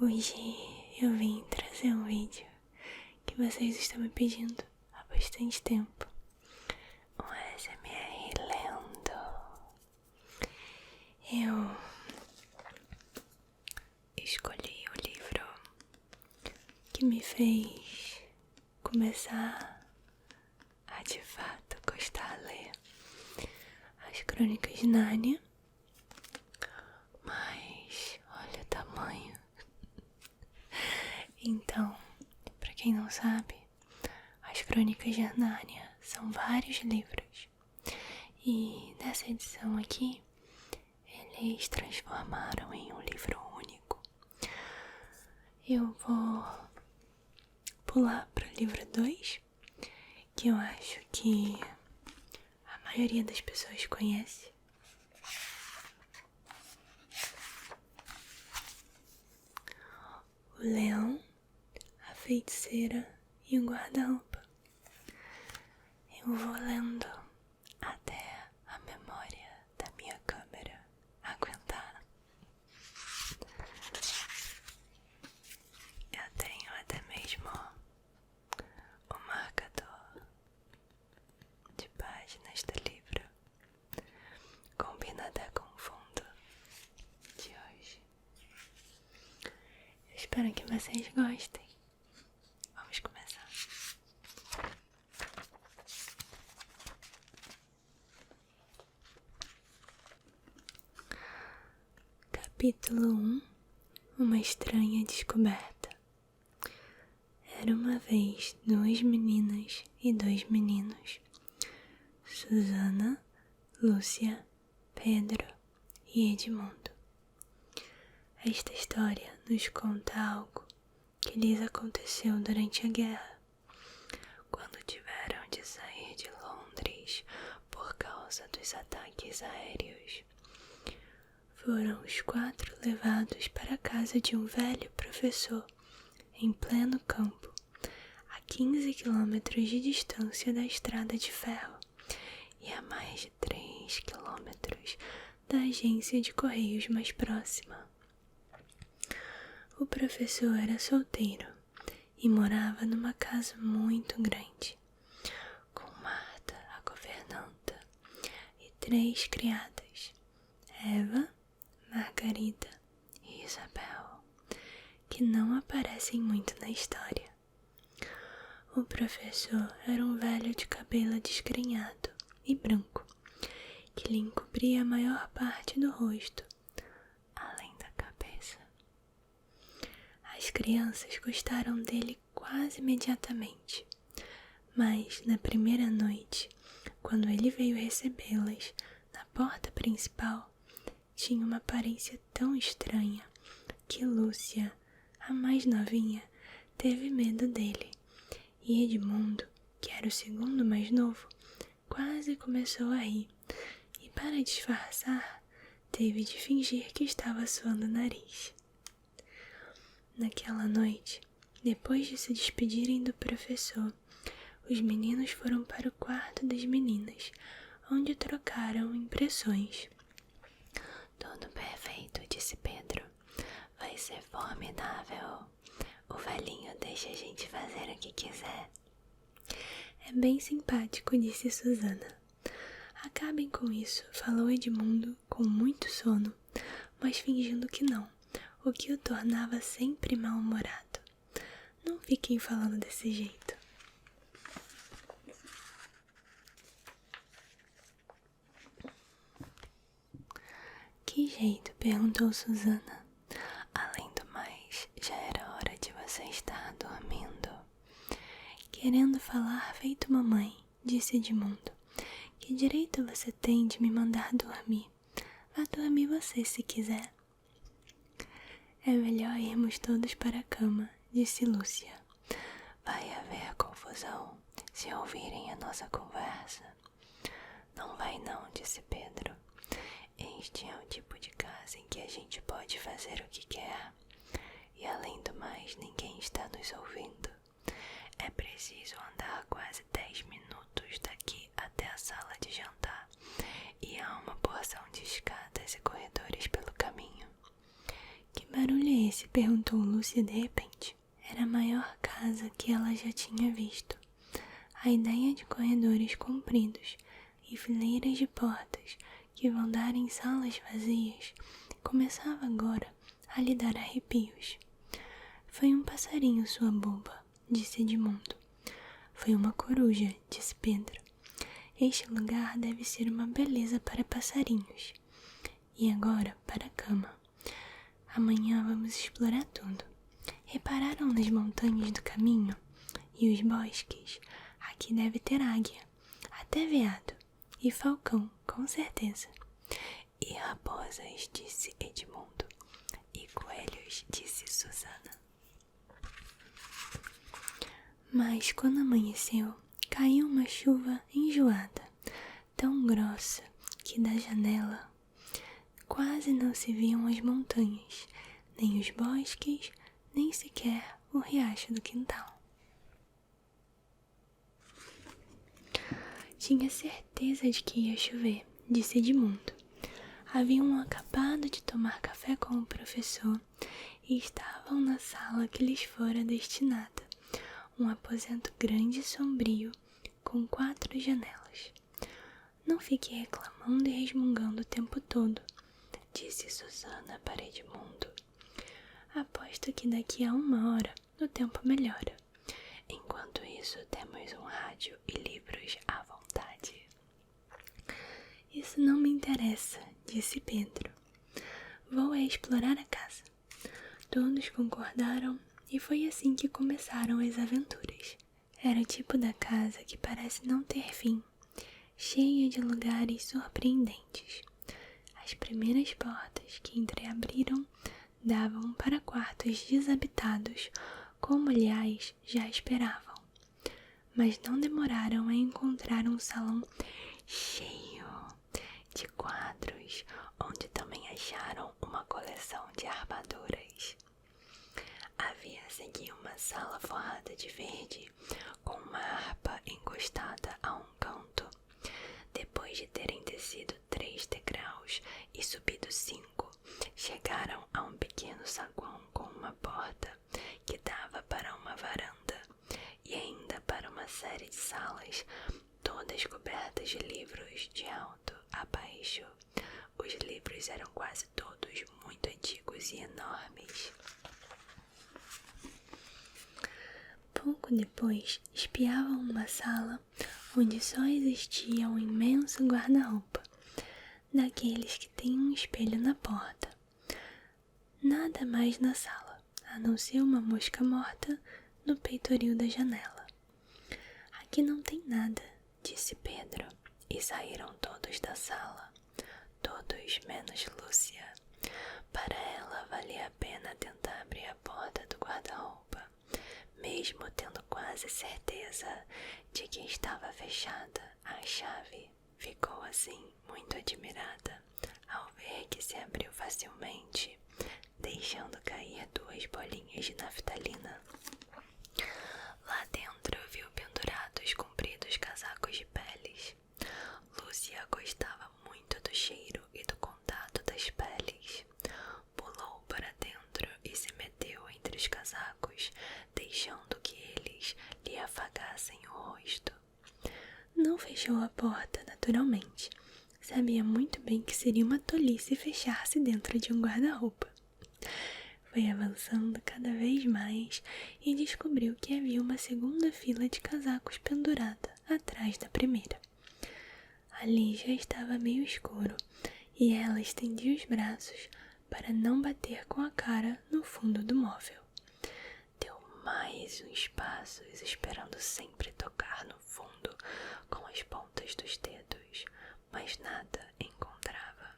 Hoje eu vim trazer um vídeo que vocês estão me pedindo há bastante tempo. Um ASMR lendo. Eu escolhi o livro que me fez começar a de fato gostar de ler As Crônicas de Nárnia. Mas olha o tamanho. Então, pra quem não sabe, As Crônicas de Nárnia são vários livros. E nessa edição aqui, eles transformaram em um livro único. Eu vou pular para o livro 2, que eu acho que a maioria das pessoas conhece. O Leão, a Feiticeira e o Guarda-Roupa. Eu vou lendo até a memória da minha câmera aguentar. Eu tenho até mesmo o marcador de páginas do livro. Combina até com o fundo de hoje. Eu espero que vocês gostem. Vamos começar. Capítulo 1. Uma estranha descoberta. Era uma vez 2 meninas e 2 meninos. Susana, Lúcia, Pedro e Edmundo. Esta história nos conta algo que lhes aconteceu durante a guerra, quando tiveram de sair de Londres por causa dos ataques aéreos. Foram os 4 levados para a casa de um velho professor, em pleno campo, a 15 quilômetros de distância da estrada de ferro e a mais de 3 quilômetros da agência de correios mais próxima. O professor era solteiro e morava numa casa muito grande, com Marta, a governanta, e 3 criadas, Eva, Margarida e Isabel, que não aparecem muito na história. O professor era um velho de cabelo desgrenhado e branco, que lhe encobria a maior parte do rosto, além da cabeça. As crianças gostaram dele quase imediatamente, mas na primeira noite, quando ele veio recebê-las na porta principal, tinha uma aparência tão estranha que Lúcia, a mais novinha, teve medo dele, e Edmundo, que era o segundo mais novo, quase começou a rir, e para disfarçar, teve de fingir que estava suando o nariz. Naquela noite, depois de se despedirem do professor, os meninos foram para o quarto das meninas, onde trocaram impressões. Tudo perfeito, disse Pedro. Vai ser formidável. O velhinho deixa a gente fazer o que quiser. É bem simpático, disse Susana. Acabem com isso, falou Edmundo com muito sono, mas fingindo que não, o que o tornava sempre mal-humorado. Não fiquem falando desse jeito. Que jeito? Perguntou Susana. Além do mais, já era hora de você estar dormindo. Querendo falar feito mamãe, disse Edmundo. Que direito você tem de me mandar dormir? Vá dormir você se quiser. É melhor irmos todos para a cama, disse Lúcia. Vai haver confusão se ouvirem a nossa conversa. Não vai não, disse Pedro. Este é o tipo de casa em que a gente pode fazer o que quer. E além do mais, ninguém está nos ouvindo. É preciso andar quase 10 minutos daqui até a sala de jantar. E há uma porção de escadas e corredores pelo caminho. Que barulho é esse? Perguntou Lúcia de repente. Era a maior casa que ela já tinha visto. A ideia de corredores compridos e fileiras de portas que vão dar em salas vazias começava agora a lhe dar arrepios. Foi um passarinho, sua boba, disse Edmundo. Foi uma coruja, disse Pedro. Este lugar deve ser uma beleza para passarinhos. E agora para a cama. Amanhã vamos explorar tudo. Repararam nas montanhas do caminho? E os bosques? Aqui deve ter águia, até veado, e falcão, com certeza. E raposas, disse Edmundo. E coelhos, disse Susana. Mas quando amanheceu, caiu uma chuva enjoada, tão grossa que da janela quase não se viam as montanhas, nem os bosques, nem sequer o riacho do quintal. Tinha certeza de que ia chover, disse Edmundo. Haviam acabado de tomar café com o professor e estavam na sala que lhes fora destinada, um aposento grande e sombrio, com 4 janelas. Não fique reclamando e resmungando o tempo todo, disse Susana para Edmundo. Aposto que daqui a 1 hora o tempo melhora. Enquanto isso, temos um rádio e livros à vontade. Isso não me interessa, disse Pedro. Vou explorar a casa. Todos concordaram e foi assim que começaram as aventuras. Era o tipo da casa que parece não ter fim, cheia de lugares surpreendentes. As primeiras portas que entreabriram davam para quartos desabitados, como aliás já esperavam. Mas não demoraram a encontrar um salão cheio de quadros, onde também acharam uma coleção de armaduras. Havia seguir uma sala forrada de verde, com uma harpa encostada a um canto. Depois de terem descido 3 degraus e subido 5, chegaram a um pequeno saguão com uma porta que dava para uma varanda e ainda para uma série de salas, todas cobertas de livros de alto a baixo. Os livros eram quase todos muito antigos e enormes. Pouco depois, espiavam uma sala onde só existia um imenso guarda-roupa, daqueles que tem um espelho na porta. Nada mais na sala, a não ser uma mosca morta no peitoril da janela. Aqui não tem nada, disse Pedro, e saíram todos da sala, todos menos Lúcia. Para ela valia a pena tentar abrir a porta do guarda-roupa, mesmo tendo quase certeza de que estava fechada à chave. Ficou assim muito admirada ao ver que se abriu facilmente, deixando cair 2 bolinhas de naftalina. Lá dentro viu pendurados compridos casacos de peles. Lúcia gostava muito do cheiro e do contato das peles. Pulou para dentro e se meteu entre os casacos, deixando que eles lhe afagassem o rosto. Não fechou a porta, naturalmente. Sabia muito bem que seria uma tolice fechar-se dentro de um guarda-roupa. Foi avançando cada vez mais e descobriu que havia uma segunda fila de casacos pendurada atrás da primeira. Ali já estava meio escuro e ela estendia os braços para não bater com a cara no fundo do móvel. Deu mais uns passos, esperando sempre tocar no fundo com as pontas dos dedos, mas nada encontrava.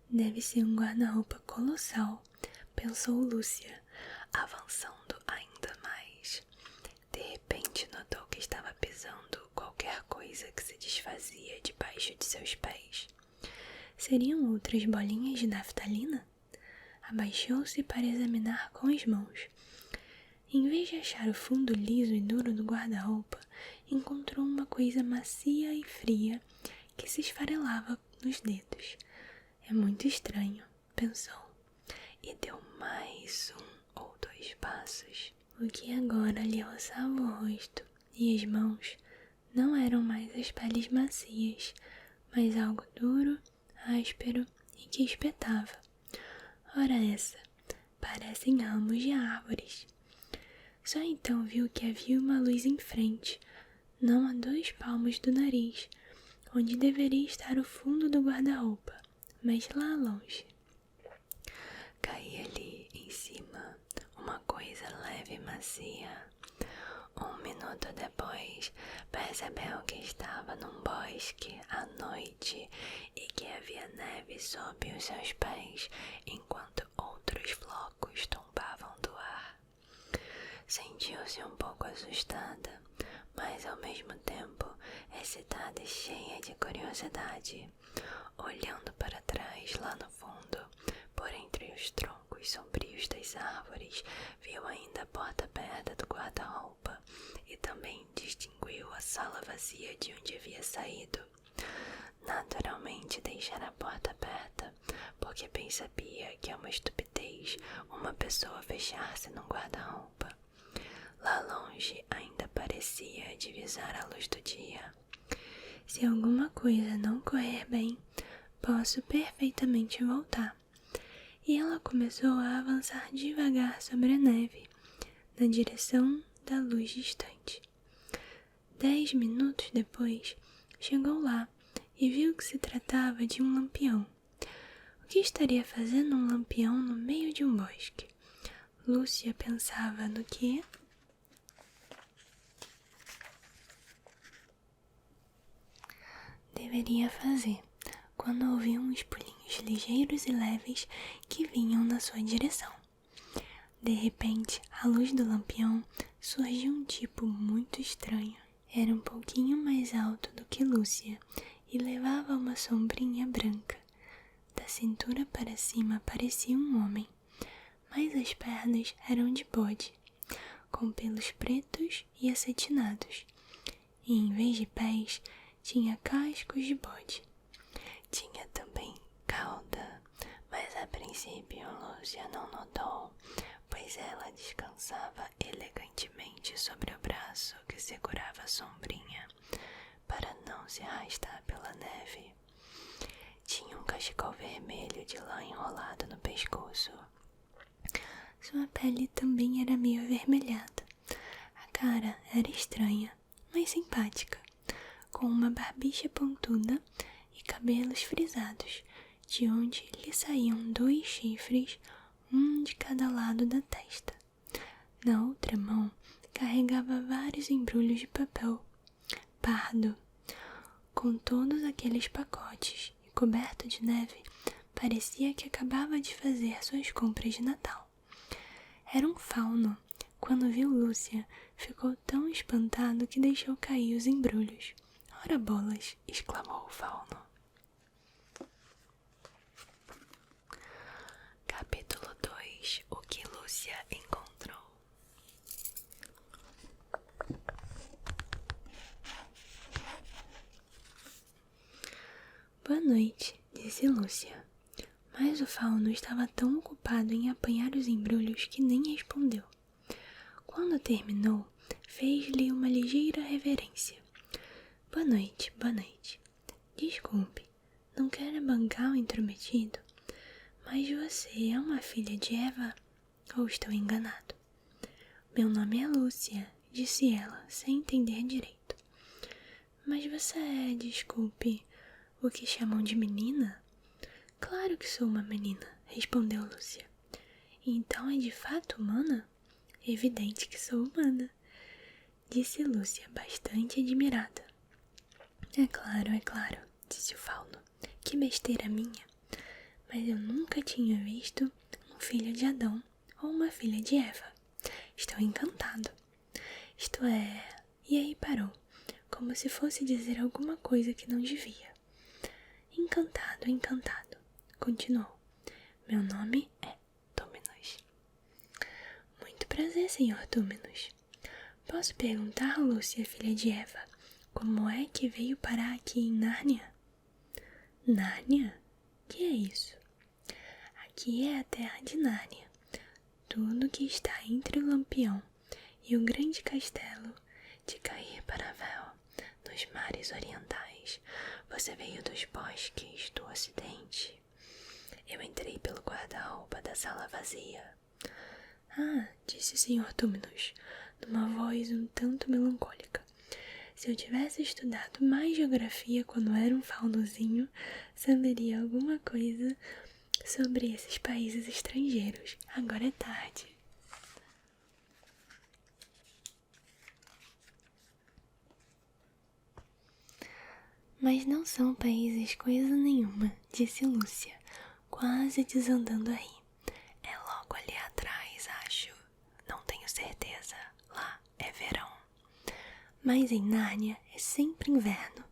Deve ser um guarda-roupa colossal, pensou Lúcia, avançando ainda mais. De repente notou que estava pisando qualquer coisa que se desfazia debaixo de seus pés. Seriam outras bolinhas de naftalina? Abaixou-se para examinar com as mãos. Em vez de achar o fundo liso e duro do guarda-roupa, encontrou uma coisa macia e fria que se esfarelava nos dedos. É muito estranho, pensou, e deu mais 1 ou 2 passos. O que agora lhe roçava o rosto e as mãos não eram mais as peles macias, mas algo duro, áspero e que espetava. Ora essa, parecem ramos de árvores. Só então viu que havia uma luz em frente, não a 2 palmos do nariz, onde deveria estar o fundo do guarda-roupa, mas lá longe. Caía ali em cima uma coisa leve e macia. 1 minuto depois, percebeu que estava num bosque à noite e que havia neve sob os seus pés, enquanto outros flocos tombavam do ar. Sentiu-se um pouco assustada, mas ao mesmo tempo excitada e cheia de curiosidade. Olhando para trás, lá no fundo, por entre os troncos sombrios das árvores, viu ainda a porta aberta do guarda-roupa e também distinguiu a sala vazia de onde havia saído. Naturalmente deixara a porta aberta, porque bem sabia que é uma estupidez uma pessoa fechar-se num guarda-roupa. Lá longe ainda parecia divisar a luz do dia. Se alguma coisa não correr bem, posso perfeitamente voltar. E ela começou a avançar devagar sobre a neve, na direção da luz distante. 10 minutos depois, chegou lá e viu que se tratava de um lampião. O que estaria fazendo um lampião no meio de um bosque? Lúcia pensava no que deveria fazer quando ouviu uns pulinhos ligeiros e leves que vinham na sua direção. De repente, à luz do lampião, surgiu um tipo muito estranho. Era um pouquinho mais alto do que Lúcia e levava uma sombrinha branca. Da cintura para cima parecia um homem, mas as pernas eram de bode, com pelos pretos e acetinados, e em vez de pés, tinha cascos de bode. Tinha também cauda, mas a princípio Lúcia não notou, pois ela descansava elegantemente sobre o braço que segurava a sombrinha, para não se arrastar pela neve. Tinha um cachecol vermelho de lã enrolado no pescoço. Sua pele também era meio avermelhada. A cara era estranha, mas simpática, com uma barbicha pontuda e cabelos frisados, de onde lhe saíam 2 chifres, um de cada lado da testa. Na outra mão, carregava vários embrulhos de papel pardo, com todos aqueles pacotes, e coberto de neve, parecia que acabava de fazer suas compras de Natal. Era um fauno. Quando viu Lúcia, ficou tão espantado que deixou cair os embrulhos. "Ora bolas!" exclamou o fauno. Capítulo 2. O que Lúcia encontrou. "Boa noite", disse Lúcia. Mas o fauno estava tão ocupado em apanhar os embrulhos que nem respondeu. Quando terminou, fez-lhe uma ligeira reverência. Boa noite. Desculpe, não quero bancar o intrometido, mas você é uma filha de Eva? Ou estou enganado?" "Meu nome é Lúcia", disse ela, sem entender direito. "Mas você é, desculpe, o que chamam de menina?" "Claro que sou uma menina", respondeu Lúcia. "Então é de fato humana?" "Evidente que sou humana", disse Lúcia, bastante admirada. É claro", disse o fauno. "Que besteira minha. Mas eu nunca tinha visto um filho de Adão ou uma filha de Eva. Estou encantado." "Isto é..." E aí parou, como se fosse dizer alguma coisa que não devia. Encantado", continuou. "Meu nome é Túmenos." "Muito prazer, senhor Túmenos. Posso perguntar, Lúcia, filha de Eva, como é que veio parar aqui em Nárnia?" "Nárnia? Que é isso?" Aqui é a terra de Nárnia. Tudo que está entre o lampião e o grande castelo de cair para Vel, nos mares orientais. Você veio dos bosques do ocidente. Eu entrei pelo guarda-roupa da sala vazia. Ah, disse o Sr. Túminos, numa voz um tanto melancólica. Se eu tivesse estudado mais geografia quando era um faunozinho, saberia alguma coisa sobre esses países estrangeiros. Agora é tarde. Mas não são países coisa nenhuma, disse Lúcia, quase desandando a rir. É logo ali atrás, acho. Não tenho certeza. Lá é verão. Mas em Nárnia é sempre inverno.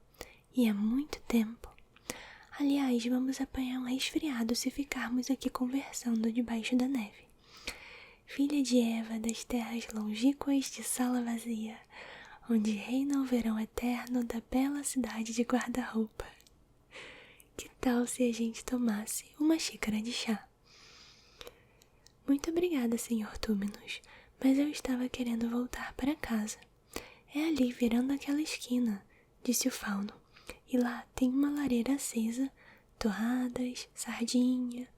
E há muito tempo. Aliás, vamos apanhar um resfriado se ficarmos aqui conversando debaixo da neve. Filha de Eva das terras longínquas de sala vazia, onde reina o verão eterno da bela cidade de guarda-roupa. Que tal se a gente tomasse uma xícara de chá? Muito obrigada, Sr. Túminos, mas eu estava querendo voltar para casa. É ali, virando aquela esquina, disse o fauno, e lá tem uma lareira acesa, torradas, sardinha,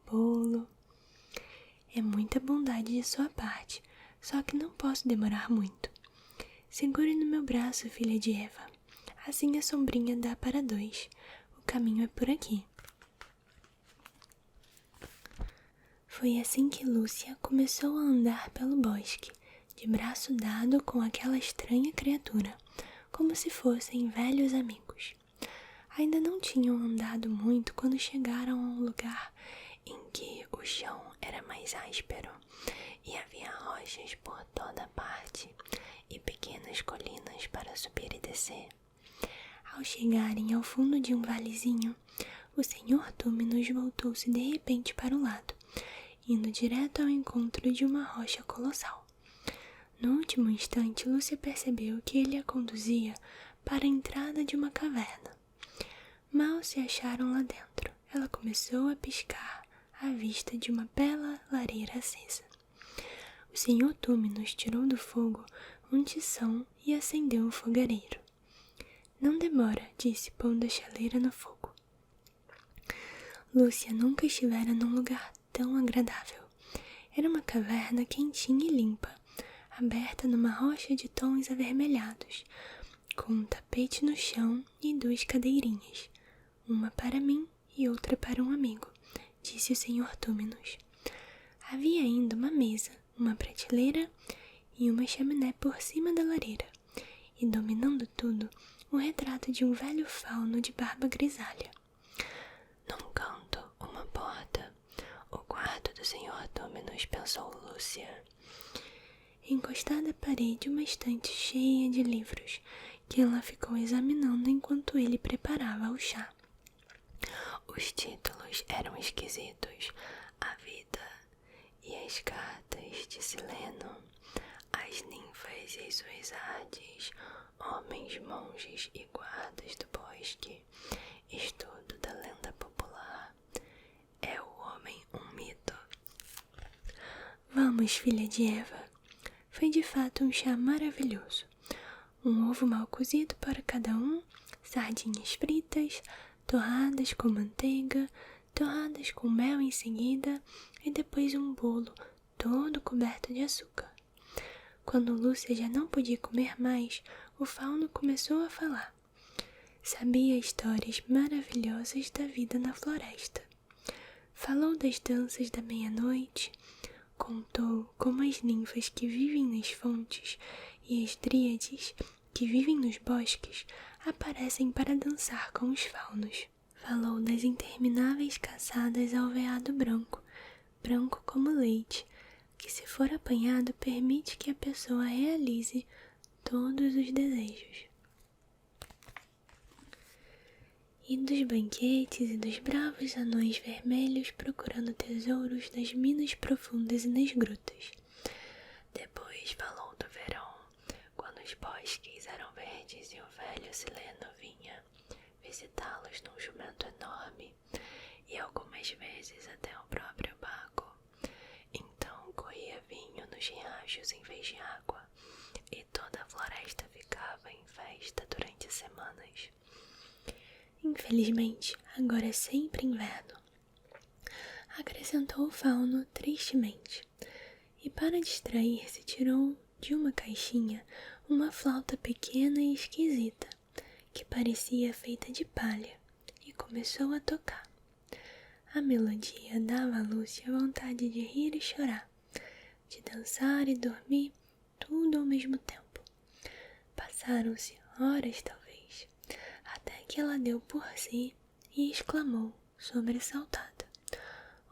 bolo. É muita bondade de sua parte, só que não posso demorar muito. Segure no meu braço, filha de Eva. Assim a sombrinha dá para dois. O caminho é por aqui. Foi assim que Lúcia começou a andar pelo bosque, de braço dado com aquela estranha criatura, como se fossem velhos amigos. Ainda não tinham andado muito quando chegaram a um lugar em que o chão era mais áspero e havia rochas por toda parte e pequenas colinas para subir e descer. Ao chegarem ao fundo de um valezinho, o Sr. Túminos voltou-se de repente para o lado, indo direto ao encontro de uma rocha colossal. No último instante, Lúcia percebeu que ele a conduzia para a entrada de uma caverna. Mal se acharam lá dentro, ela começou a piscar à vista de uma bela lareira acesa. O Sr. Túminos tirou do fogo um tição e acendeu um fogareiro. Não demora, disse, pondo a chaleira no fogo. Lúcia nunca estivera num lugar tão agradável. Era uma caverna quentinha e limpa, aberta numa rocha de tons avermelhados, com um tapete no chão e duas cadeirinhas, uma para mim e outra para um amigo, disse o Sr. Túminos. Havia ainda uma mesa, uma prateleira e uma chaminé por cima da lareira, e dominando tudo, o retrato de um velho fauno de barba grisalha. Num canto, uma porta. O quarto do Sr. Túminos, pensou Lúcia. Encostada à parede, uma estante cheia de livros, que ela ficou examinando enquanto ele preparava o chá. Os títulos eram esquisitos. A vida e as cartas de Sileno, as ninfas e suas artes, homens, monges e guardas do bosque, estudo da lenda popular. É o homem um mito. Vamos, filha de Eva. Foi de fato um chá maravilhoso. Um ovo mal cozido para cada um, sardinhas fritas, torradas com manteiga, torradas com mel em seguida e depois um bolo todo coberto de açúcar. Quando Lúcia já não podia comer mais, o fauno começou a falar. Sabia histórias maravilhosas da vida na floresta. Falou das danças da meia-noite, contou como as ninfas que vivem nas fontes e as dríades que vivem nos bosques aparecem para dançar com os faunos. Falou das intermináveis caçadas ao veado branco, branco como leite, que se for apanhado permite que a pessoa realize todos os desejos. E dos banquetes e dos bravos anões vermelhos procurando tesouros nas minas profundas e nas grutas. Depois falou do verão, quando os bosques eram verdes e o velho Sileno vinha visitá-los num jumento enorme, e algumas vezes até o próprio de riachos em vez de água, e toda a floresta ficava em festa durante semanas. Infelizmente, agora é sempre inverno, acrescentou o fauno tristemente, e para distrair-se tirou de uma caixinha uma flauta pequena e esquisita, que parecia feita de palha, e começou a tocar. A melodia dava a Lúcia vontade de rir e chorar, de dançar e dormir, tudo ao mesmo tempo. Passaram-se horas, talvez, até que ela deu por si e exclamou, sobressaltada: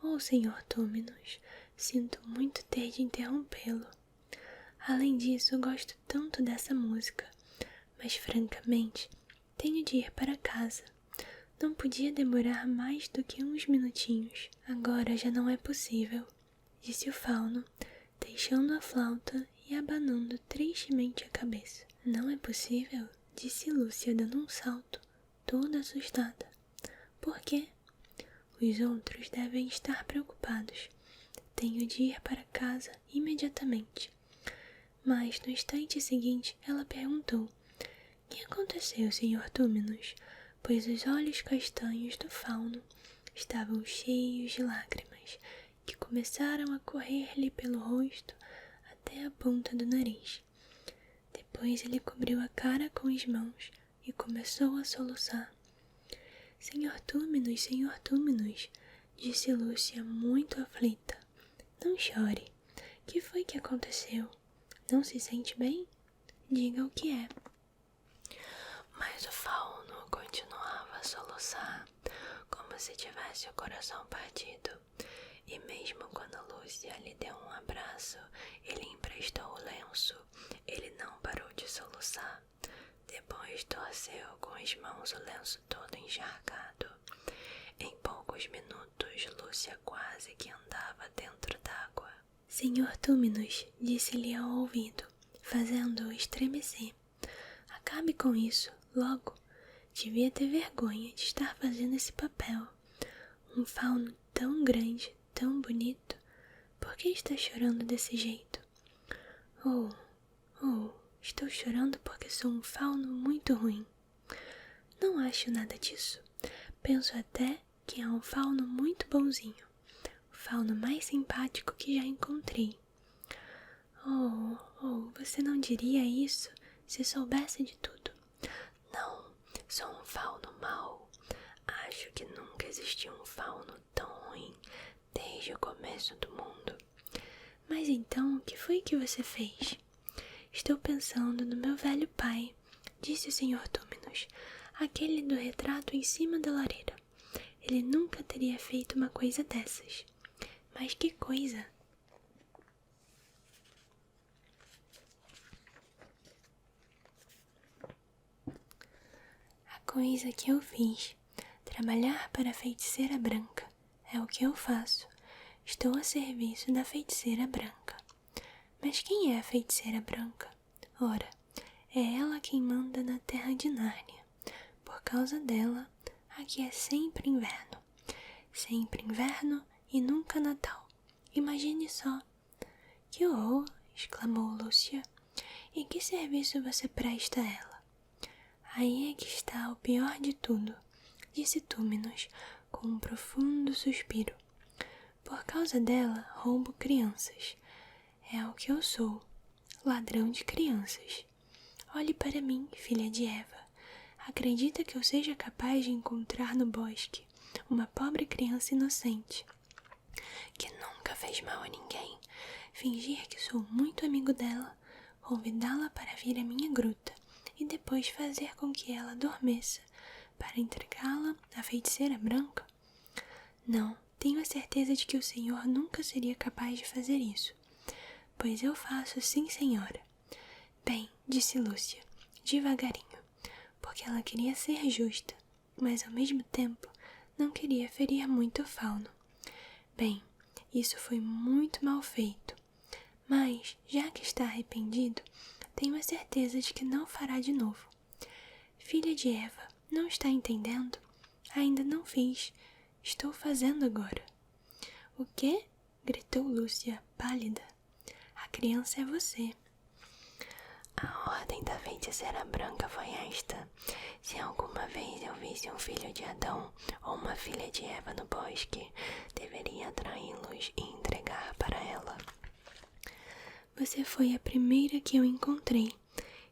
"Oh, Senhor Túminos, sinto muito ter de interrompê-lo. Além disso, gosto tanto dessa música, mas francamente, tenho de ir para casa. Não podia demorar mais do que uns minutinhos. Agora já não é possível", disse o fauno, deixando a flauta e abanando tristemente a cabeça. "Não é possível?", disse Lúcia dando um salto, toda assustada. "Por quê?" "Os outros devem estar preocupados. Tenho de ir para casa imediatamente." Mas no instante seguinte ela perguntou: "O que aconteceu, Senhor Túminos?", pois os olhos castanhos do fauno estavam cheios de lágrimas, que começaram a correr-lhe pelo rosto até a ponta do nariz. Depois ele cobriu a cara com as mãos e começou a soluçar. Senhor Túminos", disse Lúcia muito aflita. "Não chore. Que foi que aconteceu? Não se sente bem? Diga o que é." Mas o fauno continuava a soluçar, como se tivesse o coração partido. E mesmo quando Lúcia lhe deu um abraço e lhe emprestou o lenço, ele não parou de soluçar. Depois torceu com as mãos o lenço todo encharcado. Em poucos minutos, Lúcia quase que andava dentro d'água. "Senhor Túminos", disse-lhe ao ouvido, fazendo-o estremecer, "acabe com isso, logo. Devia ter vergonha de estar fazendo esse papel. Um fauno tão grande, tão bonito. Por que está chorando desse jeito?" Oh, estou chorando porque sou um fauno muito ruim." "Não acho nada disso. Penso até que é um fauno muito bonzinho. O fauno mais simpático que já encontrei." Você não diria isso se soubesse de tudo." "Não, sou um fauno mau. Acho que nunca existiu um fauno tão ruim desde o começo do mundo." "Mas então, o que foi que você fez?" "Estou pensando no meu velho pai", disse o Senhor Túminos, "aquele do retrato em cima da lareira. Ele nunca teria feito uma coisa dessas." "Mas que coisa?" "A coisa que eu fiz. Trabalhar para a feiticeira branca. É o que eu faço. Estou a serviço da feiticeira branca." "Mas quem é a feiticeira branca?" "Ora, é ela quem manda na terra de Nárnia. Por causa dela, aqui é sempre inverno. Sempre inverno e nunca Natal. Imagine só." "Que horror!" exclamou Lúcia. "E que serviço você presta a ela?" "Aí é que está o pior de tudo", disse Túminos com um profundo suspiro. "Por causa dela, roubo crianças. É o que eu sou, ladrão de crianças. Olhe para mim, filha de Eva. Acredita que eu seja capaz de encontrar no bosque uma pobre criança inocente, que nunca fez mal a ninguém, fingir que sou muito amigo dela, convidá-la para vir à minha gruta e depois fazer com que ela adormeça para entregá-la à feiticeira branca? Não, tenho a certeza de que o senhor nunca seria capaz de fazer isso." "Pois eu faço, sim, senhora." "Bem", disse Lúcia, devagarinho, porque ela queria ser justa, mas ao mesmo tempo não queria ferir muito o fauno. "Bem, isso foi muito mal feito, mas, já que está arrependido, tenho a certeza de que não fará de novo. Filha de Eva, não está entendendo? Ainda não fiz. Estou fazendo agora." "O quê?" gritou Lúcia, pálida. A criança é você. A ordem da feiticeira branca foi esta: se alguma vez eu visse um filho de Adão ou uma filha de Eva no bosque, deveria atraí-los e entregar para ela. Você foi a primeira que eu encontrei.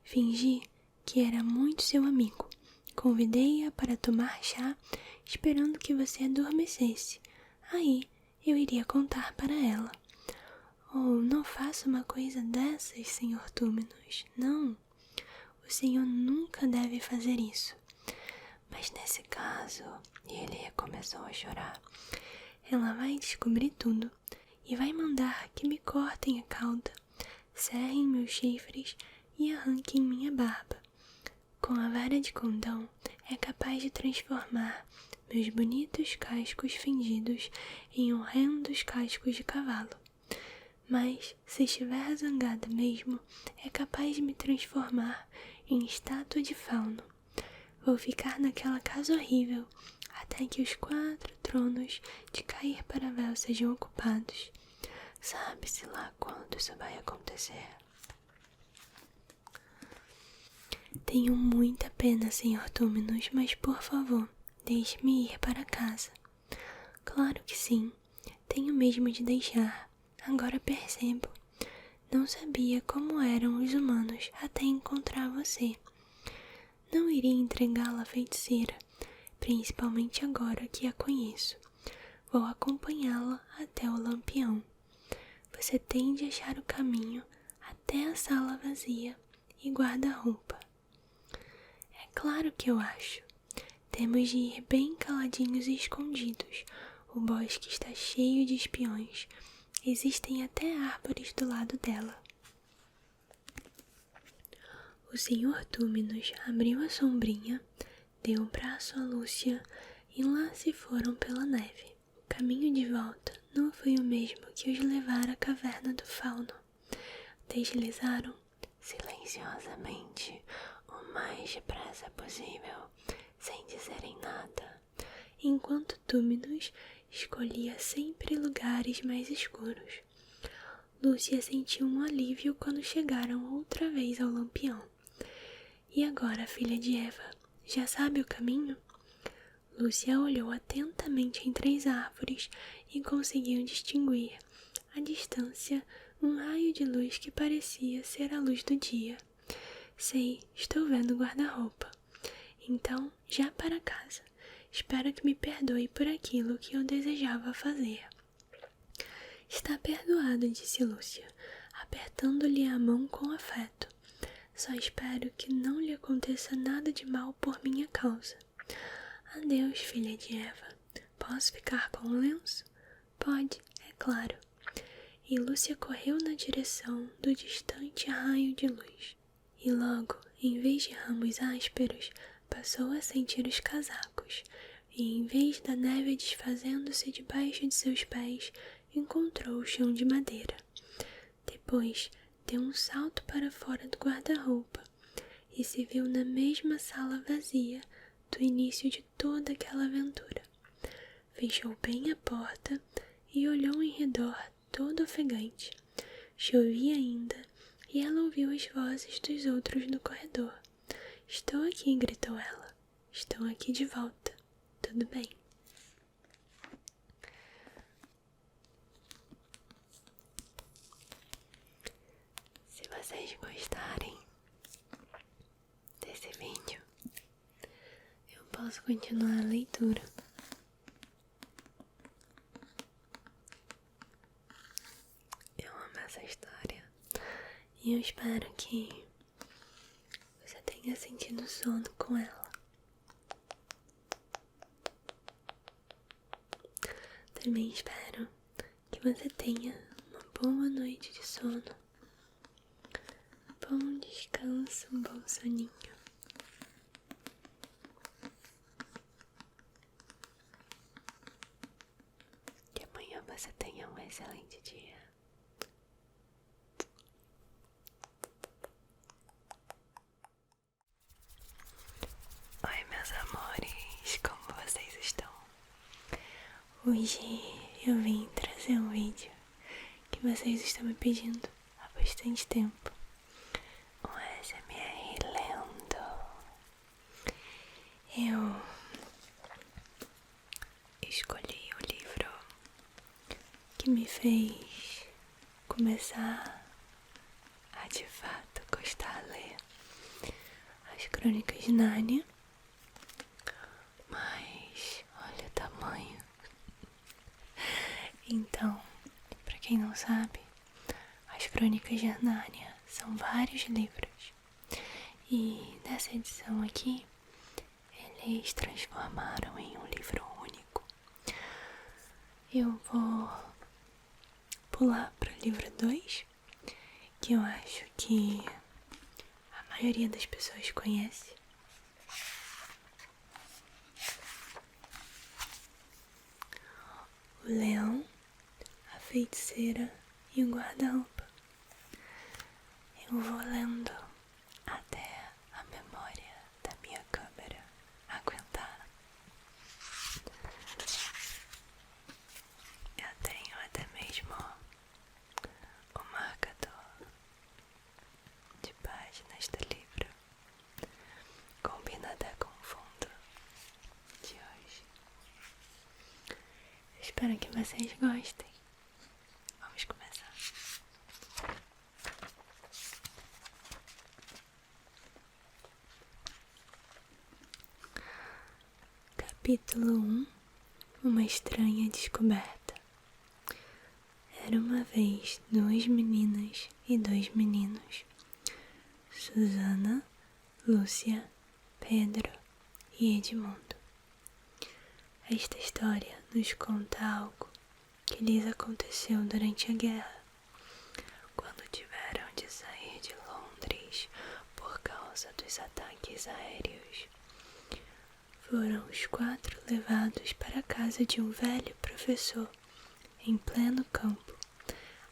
Fingi que era muito seu amigo. Convidei-a para tomar chá, esperando que você adormecesse. Aí eu iria contar para ela. Oh, não faça uma coisa dessas, Sr. Túminos. Não, o senhor nunca deve fazer isso. Mas nesse caso, e ele começou a chorar, ela vai descobrir tudo e vai mandar que me cortem a cauda, cerrem meus chifres e arranquem minha barba. Com a vara de condão, é capaz de transformar meus bonitos cascos fendidos em horrendos cascos de cavalo. Mas, se estiver zangada mesmo, é capaz de me transformar em estátua de fauno. Vou ficar naquela casa horrível até que os 4 tronos de cair para véu sejam ocupados. Sabe-se lá quando isso vai acontecer. Tenho muita pena, Sr. Túminos, mas por favor, deixe-me ir para casa. Claro que sim, tenho mesmo de deixar. Agora percebo. Não sabia como eram os humanos até encontrar você. Não iria entregá-la à feiticeira, principalmente agora que a conheço. Vou acompanhá-la até o lampião. Você tem de achar o caminho até a sala vazia e guarda-roupa. É claro que eu acho. Temos de ir bem caladinhos e escondidos. O bosque está cheio de espiões. Existem até árvores do lado dela. O Sr. Túminos abriu a sombrinha, deu um braço a Lúcia e lá se foram pela neve. O caminho de volta não foi o mesmo que os levara à caverna do fauno. Deslizaram silenciosamente, o mais depressa possível, sem dizerem nada, enquanto Túminos escolhia sempre lugares mais escuros. Lúcia sentiu um alívio quando chegaram outra vez ao lampião. E agora, filha de Eva, já sabe o caminho? Lúcia olhou atentamente entre as árvores e conseguiu distinguir, à distância, um raio de luz que parecia ser a luz do dia. Sei, estou vendo o guarda-roupa. Então, já para casa. Espero que me perdoe por aquilo que eu desejava fazer. Está perdoado, disse Lúcia, apertando-lhe a mão com afeto. Só espero que não lhe aconteça nada de mal por minha causa. Adeus, filha de Eva. Posso ficar com o lenço? Pode, é claro. E Lúcia correu na direção do distante raio de luz. E logo, em vez de ramos ásperos, passou a sentir os casacos, e em vez da neve desfazendo-se debaixo de seus pés, encontrou o chão de madeira. Depois, deu um salto para fora do guarda-roupa, e se viu na mesma sala vazia do início de toda aquela aventura. Fechou bem a porta e olhou em redor todo ofegante. Chovia ainda, e ela ouviu as vozes dos outros no corredor. Estou aqui, gritou ela. Estou aqui de volta. Tudo bem. Se vocês gostarem desse vídeo, eu posso continuar a leitura. Eu amo essa história e eu espero que você tenha sentido sono com ela. Também espero que você tenha uma boa noite de sono, bom descanso, um bom soninho. Que amanhã você tenha um excelente dia. Oi, meus amores, como vocês estão? Hoje eu vim trazer um vídeo que vocês estão me pedindo há bastante tempo um ASMR lendo. Eu escolhi o livro que me fez começar a de fato gostar de ler As Crônicas de Nárnia, mas olha o tamanho. Então, pra quem não sabe, As Crônicas de Nárnia são vários livros e nessa edição aqui eles transformaram em um livro único. Eu vou pular para o livro 2, que eu acho que a maioria das pessoas conhece. O Leão, a Feiticeira e o Guarda-Roupa. Eu vou lendo até a memória da minha câmera aguentar. Eu tenho até mesmo o marcador de páginas do livro. Combina até com o fundo de hoje. Eu espero que vocês gostem. Vamos começar. Capítulo 1. Uma estranha descoberta. Era uma vez 2 meninas e 2 meninos, Susana, Lúcia, Pedro e Edmundo. Esta história nos conta algo que lhes aconteceu durante a guerra, quando tiveram de sair de Londres por causa dos ataques aéreos. Foram os 4 levados para a casa de um velho professor, em pleno campo,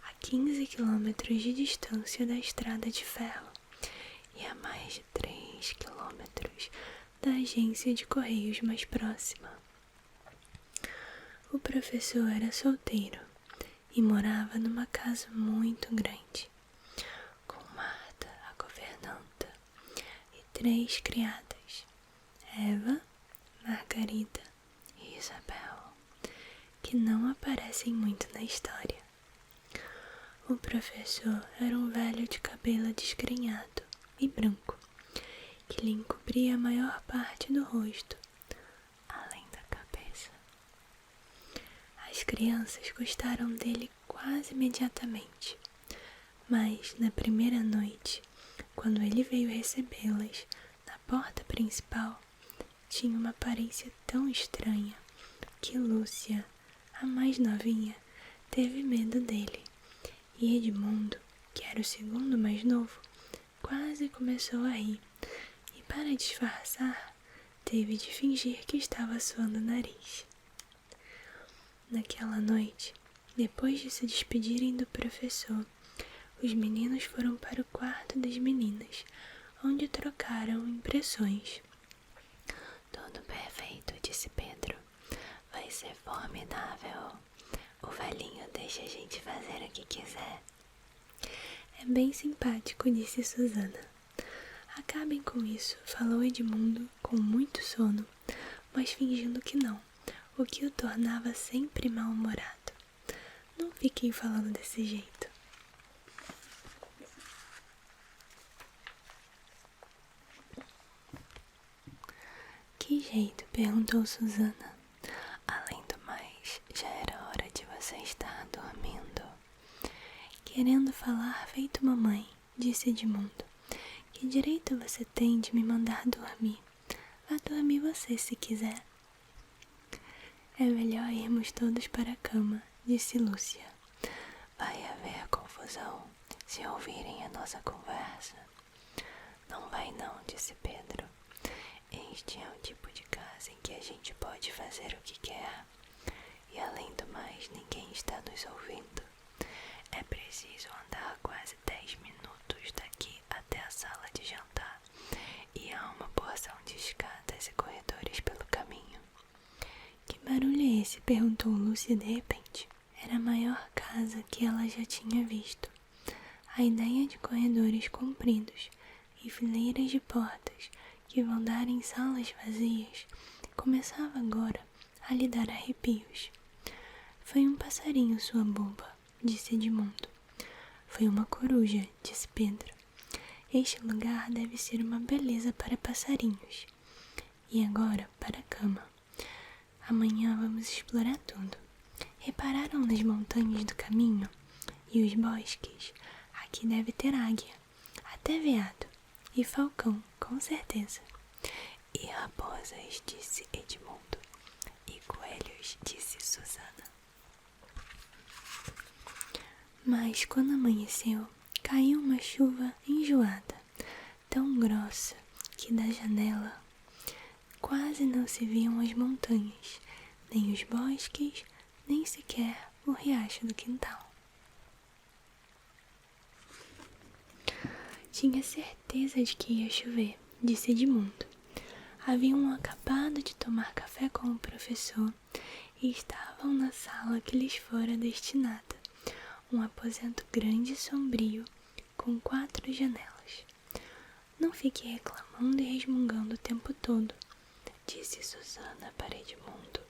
a 15 quilômetros de distância da estrada de ferro e a mais de 3 quilômetros da agência de correios mais próxima. O professor era solteiro e morava numa casa muito grande, com Marta, a governanta, e 3 criadas, Eva, Margarida e Isabel, que não aparecem muito na história. O professor era um velho de cabelo desgrenhado e branco, que lhe encobria a maior parte do rosto, além da cabeça. As crianças gostaram dele quase imediatamente, mas na primeira noite, quando ele veio recebê-las na porta principal, tinha uma aparência tão estranha que Lúcia, a mais novinha, teve medo dele, e Edmundo, que era o segundo mais novo, quase começou a rir, e para disfarçar, teve de fingir que estava suando o nariz. Naquela noite, depois de se despedirem do professor, os meninos foram para o quarto das meninas, onde trocaram impressões. Tudo perfeito, disse Pedro. Vai ser formidável. O velhinho deixa a gente fazer o que quiser. É bem simpático, disse Susana. Acabem com isso, falou Edmundo com muito sono, mas fingindo que não, o que o tornava sempre mal-humorado. Não fiquem falando desse jeito. Que jeito? Perguntou Susana. Além do mais, já era hora de você estar dormindo. Querendo falar feito mamãe, disse Edmundo. Que direito você tem de me mandar dormir? Vá dormir você se quiser. É melhor irmos todos para a cama, disse Lúcia. Vai haver confusão se ouvirem a nossa conversa. Não vai não, disse Pedro. Este é o tipo de casa em que a gente pode fazer o que quer. E além do mais, ninguém está nos ouvindo. É preciso andar quase 10 minutos daqui até a sala de jantar. E há uma porção de escadas e corredores pelo caminho. Que barulho é esse? Perguntou Lúcia de repente. Era a maior casa que ela já tinha visto. A ideia de corredores compridos e fileiras de portas que vão dar em salas vazias começava agora a lhe dar arrepios. Foi um passarinho, sua boba, disse Edmundo. Foi uma coruja, disse Pedro. Este lugar deve ser uma beleza para passarinhos. E agora para a cama. Amanhã vamos explorar tudo. Repararam nas montanhas do caminho? E os bosques? Aqui deve ter águia, até veado, e falcão, com certeza. E raposas, disse Edmundo. E coelhos, disse Susana. Mas quando amanheceu, caiu uma chuva enjoada, tão grossa que da janela quase não se viam as montanhas, nem os bosques, nem sequer o riacho do quintal. Tinha certeza de que ia chover, disse Edmundo. Haviam acabado de tomar café com o professor e estavam na sala que lhes fora destinada, um aposento grande e sombrio, com 4 janelas. Não fique reclamando e resmungando o tempo todo, disse Susana para Edmundo.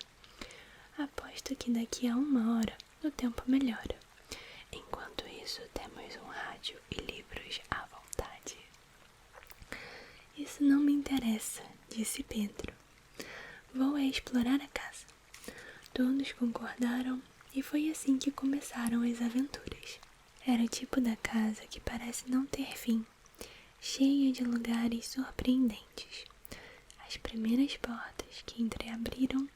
Aposto que daqui a 1 hora o tempo melhora. Enquanto isso, temos um rádio e livros à vontade. Isso não me interessa, disse Pedro. Vou explorar a casa. Todos concordaram e foi assim que começaram as aventuras. Era o tipo da casa que parece não ter fim, cheia de lugares surpreendentes. As primeiras portas que entreabriram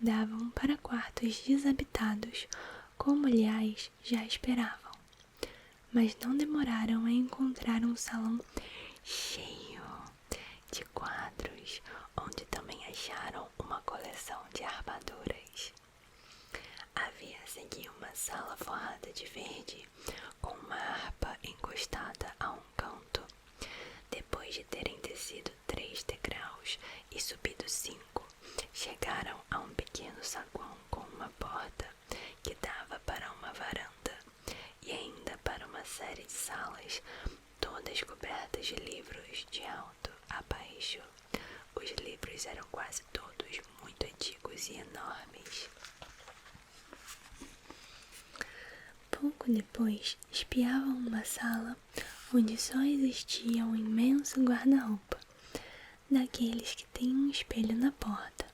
davam para quartos desabitados, como aliás já esperavam. Mas não demoraram a encontrar um salão cheio de quadros, onde também acharam uma coleção de armaduras. Havia a seguir uma sala forrada de verde, com uma harpa encostada a um canto. Depois de terem descido 3 degraus e subido 5, chegaram a um pequeno saguão com uma porta que dava para uma varanda e ainda para uma série de salas, todas cobertas de livros de alto a baixo. Os livros eram quase todos muito antigos e enormes. Pouco depois, espiavam uma sala onde só existia um imenso guarda-roupa, daqueles que têm um espelho na porta.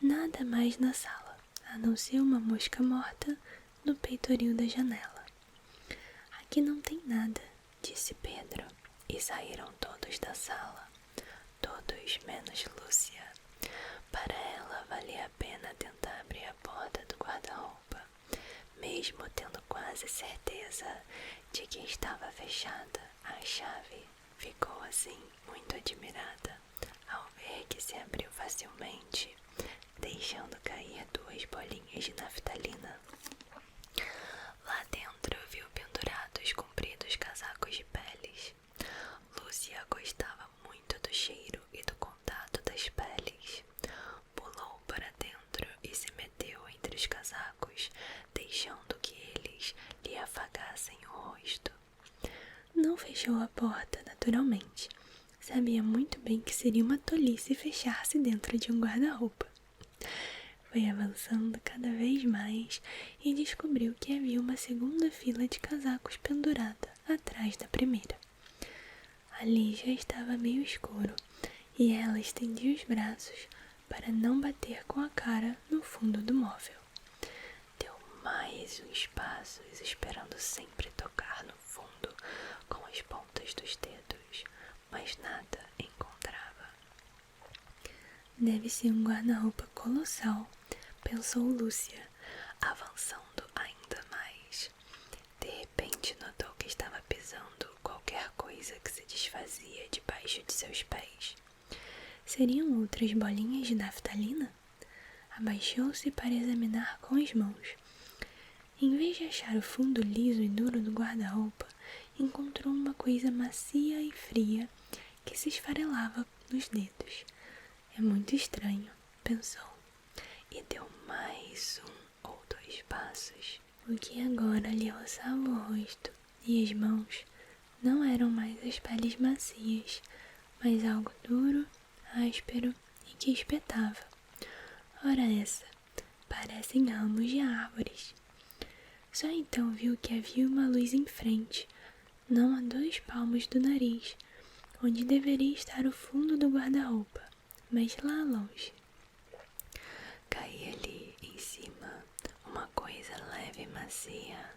Nada mais na sala, a não ser uma mosca morta no peitoril da janela. Aqui não tem nada, disse Pedro, e saíram todos da sala, todos menos Lúcia. Para ela valia a pena tentar abrir a porta do guarda-roupa, mesmo tendo quase certeza de que estava fechada. A chave ficou assim muito admirada ao ver que se abriu facilmente, deixando cair 2 bolinhas de naftalina. Lá dentro viu pendurados compridos casacos de peles. Lúcia gostava muito do cheiro e do contato das peles. Pulou para dentro e se meteu entre os casacos, deixando que eles lhe afagassem o rosto. Não fechou a porta, naturalmente. Sabia muito bem que seria uma tolice fechar-se dentro de um guarda-roupa. Foi avançando cada vez mais e descobriu que havia uma segunda fila de casacos pendurada atrás da primeira. Ali já estava meio escuro e ela estendia os braços para não bater com a cara no fundo do móvel. Deu mais uns passos, esperando sempre tocar no fundo com as pontas dos dedos, mas nada encontrava. Deve ser um guarda-roupa colossal, pensou Lúcia, avançando ainda mais. De repente notou que estava pisando qualquer coisa que se desfazia debaixo de seus pés. Seriam outras bolinhas de naftalina? Abaixou-se para examinar com as mãos. Em vez de achar o fundo liso e duro do guarda-roupa, encontrou uma coisa macia e fria que se esfarelava nos dedos. É muito estranho, pensou, e deu mais 1 ou 2 passos, o que agora lhe roçava o rosto e as mãos não eram mais as peles macias, mas algo duro, áspero e que espetava. Ora essa, parecem ramos de árvores. Só então viu que havia uma luz em frente, não a 2 palmos do nariz, onde deveria estar o fundo do guarda-roupa, mas lá longe. Caía ali em cima uma coisa leve e macia.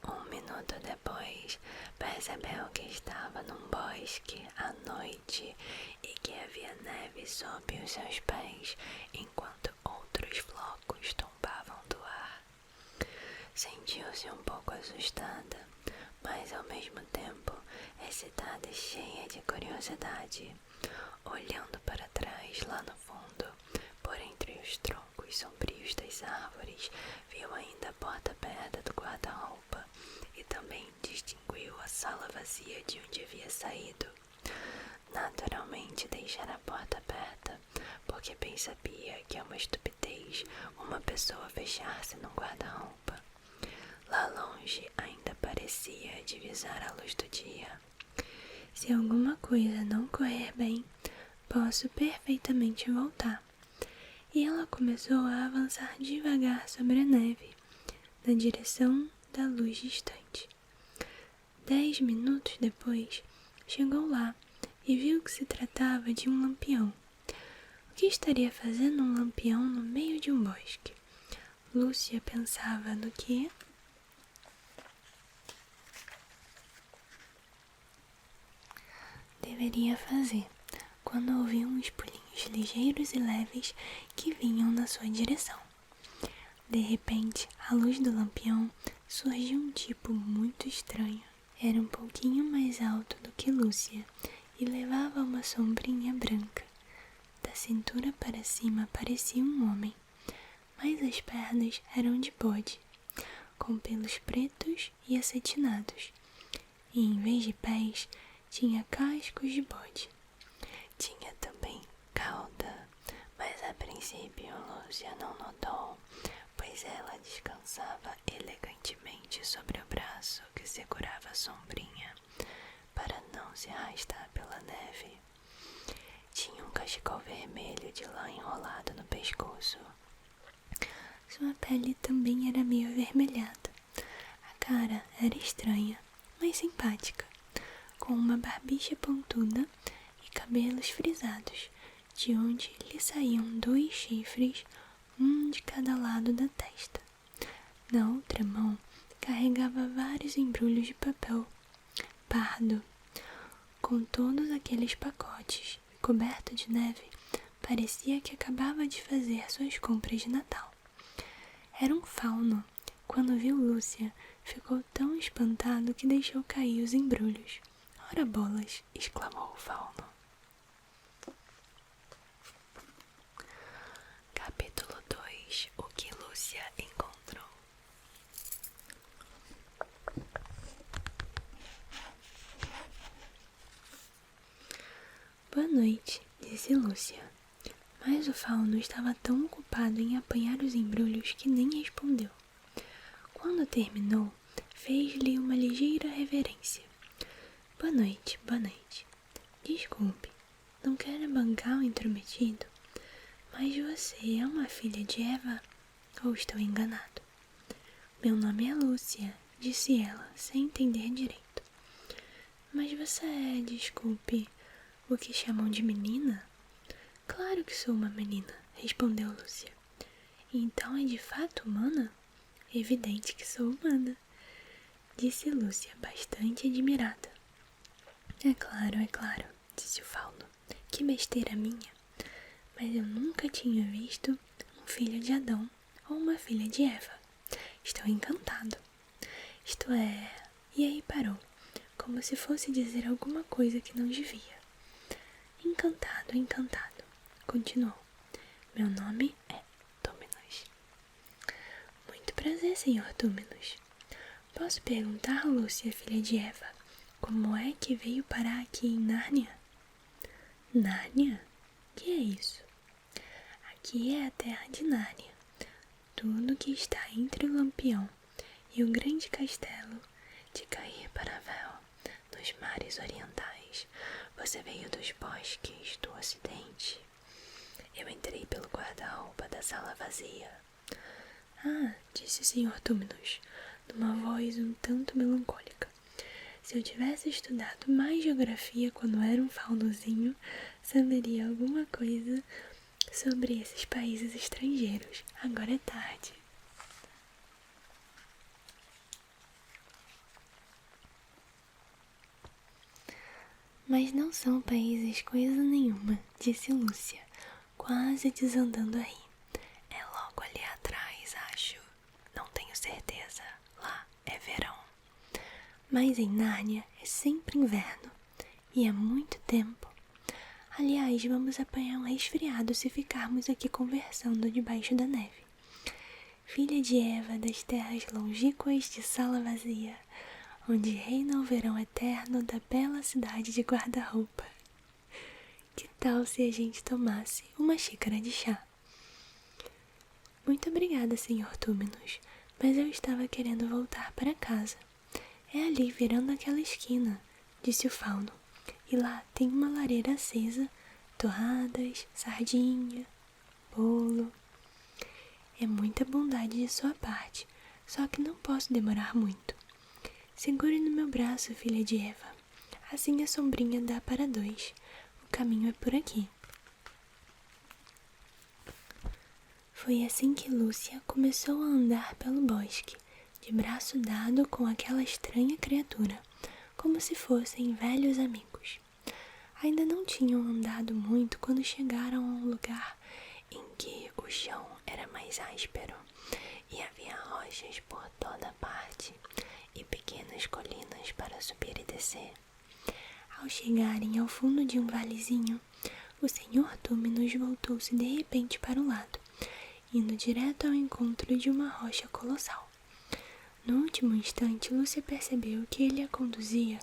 1 minuto depois, percebeu que estava num bosque à noite e que havia neve sob os seus pés, enquanto outros flocos tombavam do ar. Sentiu-se um pouco assustada, mas ao mesmo tempo excitada e cheia de curiosidade. Olhando para trás, lá no fundo, por entre os troncos sombrios das árvores, viu ainda a porta aberta do guarda-roupa e também distinguiu a sala vazia de onde havia saído. Naturalmente deixara a porta aberta, porque bem sabia que é uma estupidez uma pessoa fechar-se num guarda-roupa. Lá longe ainda parecia divisar a luz do dia. Se alguma coisa não correr bem, posso perfeitamente voltar. E ela começou a avançar devagar sobre a neve, na direção da luz distante. 10 minutos depois, chegou lá e viu que se tratava de um lampião. O que estaria fazendo um lampião no meio de um bosque? Lúcia pensava no que deveria fazer quando ouviu uns pulinhos ligeiros e leves que vinham na sua direção. De repente, à luz do lampião, surgiu um tipo muito estranho. Era um pouquinho mais alto do que Lúcia e levava uma sombrinha branca. Da cintura para cima parecia um homem, mas as pernas eram de bode, com pelos pretos e acetinados, e em vez de pés, tinha cascos de bode. Tinha também cauda, mas a princípio Lúcia não notou, pois ela descansava elegantemente sobre o braço que segurava a sombrinha, para não se arrastar pela neve. Tinha um cachecol vermelho de lã enrolado no pescoço. Sua pele também era meio avermelhada. A cara era estranha, mas simpática, com uma barbicha pontuda e cabelos frisados, de onde lhe saíam 2 chifres, um de cada lado da testa. Na outra mão, carregava vários embrulhos de papel pardo. Com todos aqueles pacotes, coberto de neve, parecia que acabava de fazer suas compras de Natal. Era um fauno. Quando viu Lúcia, ficou tão espantado que deixou cair os embrulhos. "Ora bolas!" exclamou o fauno. Capítulo 2. O que Lúcia encontrou. "Boa noite", disse Lúcia. Mas o fauno estava tão ocupado em apanhar os embrulhos que nem respondeu. Quando terminou, fez-lhe uma ligeira reverência. Boa noite, boa noite. Desculpe, não quero bancar o intrometido, mas você é uma filha de Eva? Ou estou enganado?" "Meu nome é Lúcia", disse ela, sem entender direito. "Mas você é, desculpe, o que chamam de menina?" "Claro que sou uma menina", respondeu Lúcia. "Então é de fato humana?" "Evidente que sou humana", disse Lúcia, bastante admirada. É claro, disse o fauno. "Que besteira minha. Mas eu nunca tinha visto um filho de Adão ou uma filha de Eva. Estou encantado." "Isto é..." E aí parou, como se fosse dizer alguma coisa que não devia. Encantado, continuou. "Meu nome é Túmenos." "Muito prazer, senhor Túmenos. Posso perguntar, Lúcia, filha de Eva, como é que veio parar aqui em Nárnia?" "Nárnia? Que é isso?" "Aqui é a terra de Nárnia. Tudo que está entre o lampião e o grande castelo de cair para Vel, nos mares orientais. Você veio dos bosques do ocidente. Eu entrei pelo guarda-roupa da sala vazia. Ah, disse o Sr. Túminos, numa voz um tanto melancólica. Se eu tivesse estudado mais geografia quando era um faunozinho, saberia alguma coisa sobre esses países estrangeiros. Agora é tarde. Mas não são países coisa nenhuma, disse Lúcia, quase desandando a rir. É logo ali atrás, acho. Não tenho certeza. Lá é verão. Mas em Nárnia é sempre inverno. E há muito tempo. Aliás, vamos apanhar um resfriado se ficarmos aqui conversando debaixo da neve. Filha de Eva das terras longínquas de Sala Vazia, onde reina o verão eterno da bela cidade de Guarda-Roupa. Que tal se a gente tomasse uma xícara de chá? Muito obrigada, Sr. Túminos, mas eu estava querendo voltar para casa. É ali, virando aquela esquina, disse o fauno. E lá tem uma lareira acesa, torradas, sardinha, bolo. É muita bondade de sua parte, só que não posso demorar muito. Segure no meu braço, filha de Eva. Assim a sombrinha dá para dois. O caminho é por aqui. Foi assim que Lúcia começou a andar pelo bosque, de braço dado com aquela estranha criatura, como se fossem velhos amigos. Ainda não tinham andado muito quando chegaram a um lugar em que o chão era mais áspero e havia rochas por toda parte e pequenas colinas para subir e descer. Ao chegarem ao fundo de um valezinho, o Sr. Túminos voltou-se de repente para o lado, indo direto ao encontro de uma rocha colossal. No último instante, Lúcia percebeu que ele a conduzia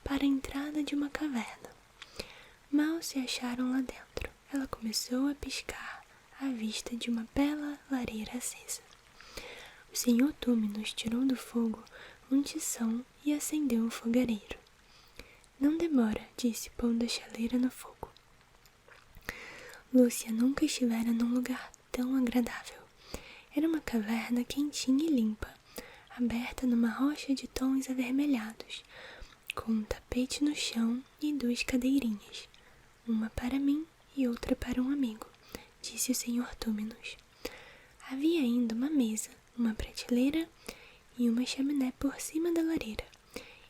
para a entrada de uma caverna. Mal se acharam lá dentro, ela começou a piscar à vista de uma bela lareira acesa. O Sr. Túminos tirou do fogo um tição e acendeu um fogareiro. Não demora, disse, pondo a chaleira no fogo. Lúcia nunca estivera num lugar tão agradável. Era uma caverna quentinha e limpa, aberta numa rocha de tons avermelhados, com um tapete no chão e duas cadeirinhas, uma para mim e outra para um amigo, disse o Sr. Túminos. Havia ainda uma mesa, uma prateleira e uma chaminé por cima da lareira,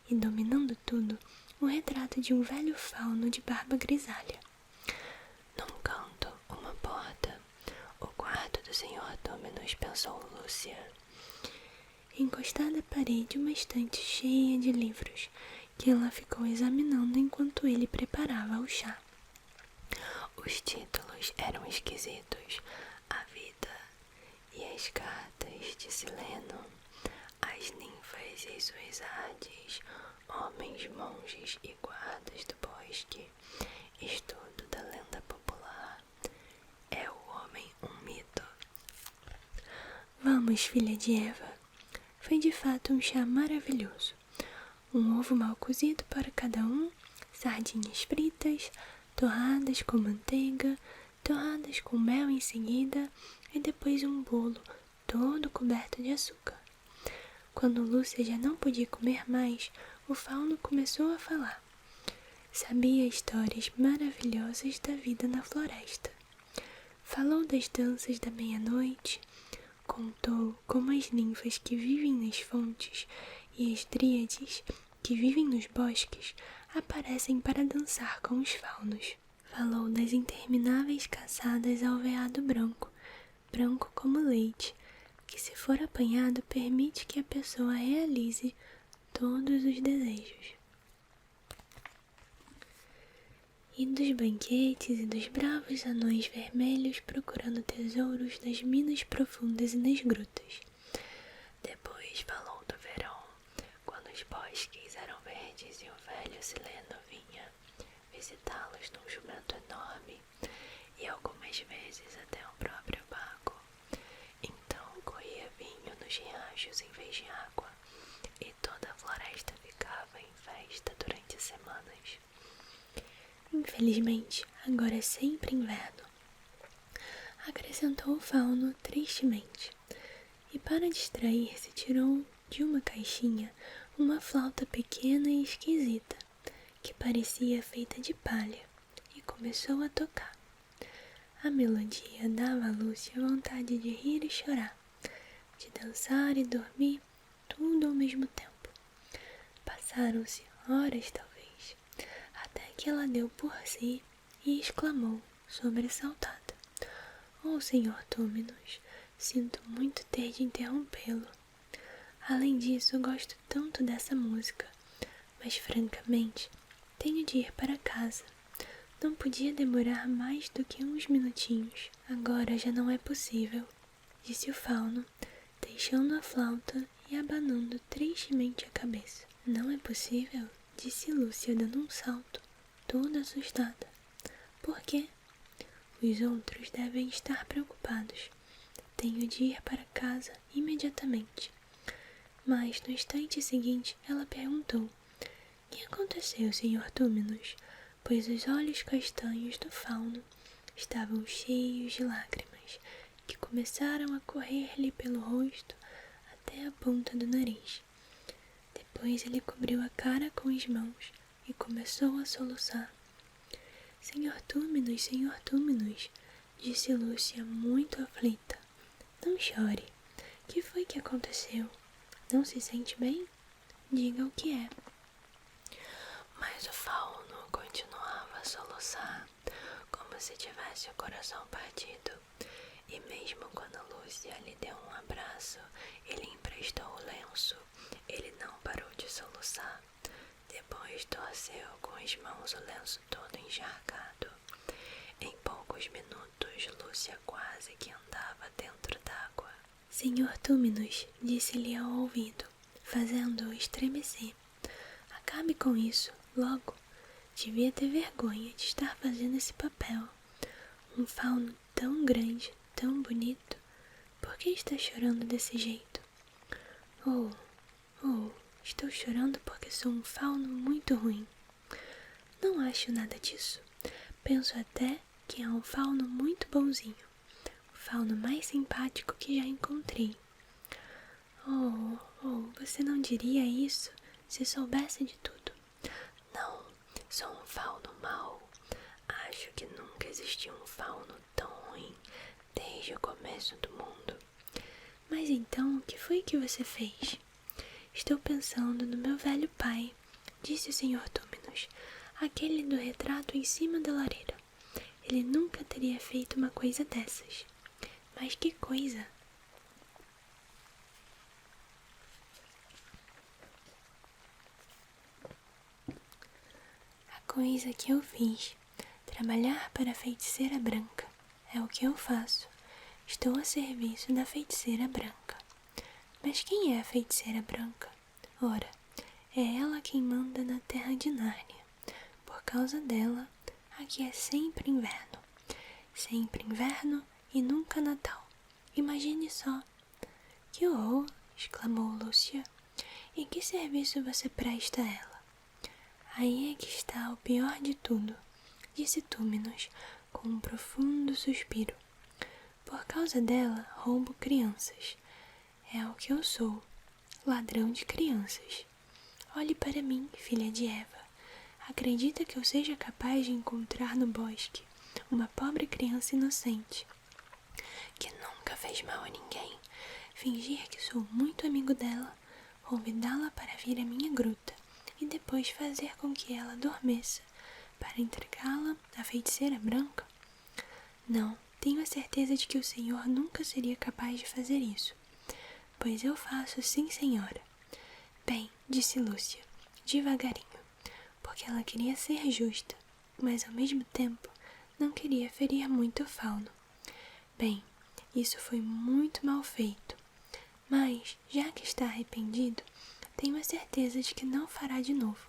e dominando tudo, um retrato de um velho fauno de barba grisalha. Num canto, uma porta. O quarto do Sr. Túminos, pensou Lúcia. Encostada à parede, uma estante cheia de livros, que ela ficou examinando enquanto ele preparava o chá. Os títulos eram esquisitos. A vida e as cartas de Sileno, as ninfas e suas artes, homens, monges e guardas do bosque, estudo da lenda popular. É o homem um mito. Vamos, filha de Eva. Foi de fato um chá maravilhoso. Um ovo mal cozido para cada um, sardinhas fritas, torradas com manteiga, torradas com mel em seguida e depois um bolo todo coberto de açúcar. Quando Lúcia já não podia comer mais, o fauno começou a falar. Sabia histórias maravilhosas da vida na floresta. Falou das danças da meia-noite, contou como as ninfas que vivem nas fontes e as dríades que vivem nos bosques aparecem para dançar com os faunos. Falou das intermináveis caçadas ao veado branco, branco como leite, que se for apanhado permite que a pessoa realize todos os desejos. E dos banquetes e dos bravos anões vermelhos procurando tesouros nas minas profundas e nas grutas. Depois falou do verão, quando os bosques eram verdes e o velho Sileno vinha visitá-los num jumento enorme e algumas vezes até o próprio Baco. Então corria vinho nos riachos em vez de água e toda a floresta festa durante semanas. Infelizmente, agora é sempre inverno, acrescentou o Fauno tristemente, e para distrair-se tirou de uma caixinha uma flauta pequena e esquisita, que parecia feita de palha, e começou a tocar. A melodia dava a Lúcia vontade de rir e chorar, de dançar e dormir, tudo ao mesmo tempo. Passaram-se horas, talvez, até que ela deu por si e exclamou, sobressaltada: "Oh, Senhor Túminos, sinto muito ter de interrompê-lo. Além disso, gosto tanto dessa música, mas francamente, tenho de ir para casa. Não podia demorar mais do que uns minutinhos. Agora já não é possível", disse o Fauno, deixando a flauta e abanando tristemente a cabeça. "Não é possível?", disse Lúcia dando um salto, toda assustada. "Por quê?" "Os outros devem estar preocupados. Tenho de ir para casa imediatamente." Mas no instante seguinte ela perguntou: "Que aconteceu, Senhor Túminos?", pois os olhos castanhos do Fauno estavam cheios de lágrimas, que começaram a correr-lhe pelo rosto até a ponta do nariz. Depois ele cobriu a cara com as mãos e começou a soluçar. Senhor Túminos", disse Lúcia muito aflita. "Não chore. Que foi que aconteceu? Não se sente bem? Diga o que é." Mas o Fauno continuava a soluçar, como se tivesse o coração partido, e mesmo quando Lúcia lhe deu um abraço e lhe emprestou o lenço, ele não parou de soluçar. Depois torceu com as mãos o lenço todo encharcado. Em poucos minutos, Lúcia quase que andava dentro d'água. "Senhor Túminos", disse-lhe ao ouvido, fazendo-o estremecer, "acabe com isso, logo. Devia ter vergonha de estar fazendo esse papel. Um fauno tão grande, tão bonito. Por que está chorando desse jeito?" Oh, estou chorando porque sou um fauno muito ruim." "Não acho nada disso. Penso até que é um fauno muito bonzinho. O fauno mais simpático que já encontrei." Você não diria isso se soubesse de tudo." "Não, sou um fauno mau. Acho que nunca existiu um fauno tão ruim desde o começo do mundo." "Mas então, o que foi que você fez?" "Estou pensando no meu velho pai", disse o Senhor Túminos, "aquele do retrato em cima da lareira. Ele nunca teria feito uma coisa dessas." "Mas que coisa?" "A coisa que eu fiz. Trabalhar para a feiticeira branca. É o que eu faço. Estou a serviço da feiticeira branca." "Mas quem é a feiticeira branca?" "Ora, é ela quem manda na terra de Nárnia. Por causa dela, aqui é sempre inverno. Sempre inverno e nunca Natal. Imagine só." "Que horror!" exclamou Lúcia. "E que serviço você presta a ela?" "Aí é que está o pior de tudo", disse Túminos com um profundo suspiro. "Por causa dela, roubo crianças. É o que eu sou, ladrão de crianças. Olhe para mim, filha de Eva. Acredita que eu seja capaz de encontrar no bosque uma pobre criança inocente, que nunca fez mal a ninguém, fingir que sou muito amigo dela, convidá-la para vir à minha gruta e depois fazer com que ela adormeça para entregá-la à feiticeira branca? Não, tenho a certeza de que o senhor nunca seria capaz de fazer isso." "Pois eu faço, sim, senhora." "Bem", disse Lúcia, devagarinho, porque ela queria ser justa, mas ao mesmo tempo não queria ferir muito o fauno. "Bem, isso foi muito mal feito, mas, já que está arrependido, tenho a certeza de que não fará de novo.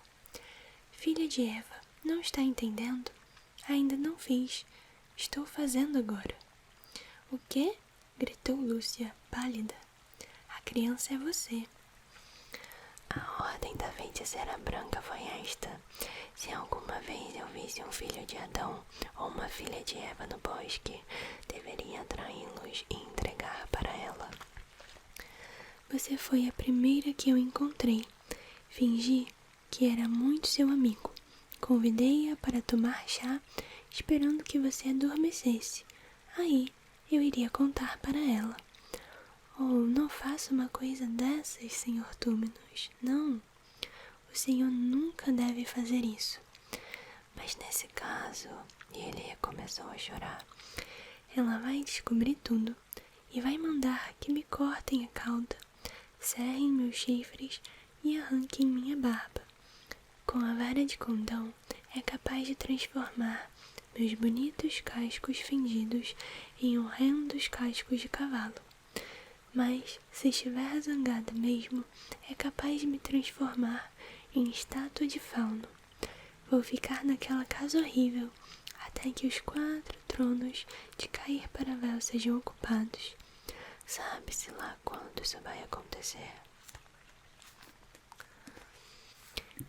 Filha de Eva, não está entendendo? Ainda não fiz. Estou fazendo agora." "O quê?" gritou Lúcia, pálida. "A criança é você." A ordem da feiticeira branca foi esta: se alguma vez eu visse um filho de Adão ou uma filha de Eva no bosque, deveria atraí-los e entregar para ela. Você foi a primeira que eu encontrei. Fingi que era muito seu amigo. Convidei-a para tomar chá, esperando que você adormecesse. Aí eu iria contar para ela. Oh, não faça uma coisa dessas, Sr. Túminos. Não, o senhor nunca deve fazer isso. Mas nesse caso, e ele começou a chorar, ela vai descobrir tudo e vai mandar que me cortem a cauda, cerrem meus chifres e arranquem minha barba. Com a vara de condão, é capaz de transformar meus bonitos cascos fendidos em horrendos cascos de cavalo. Mas, se estiver zangada mesmo, é capaz de me transformar em estátua de fauno. Vou ficar naquela casa horrível até que os 4 tronos de cair para véu sejam ocupados. Sabe-se lá quando isso vai acontecer.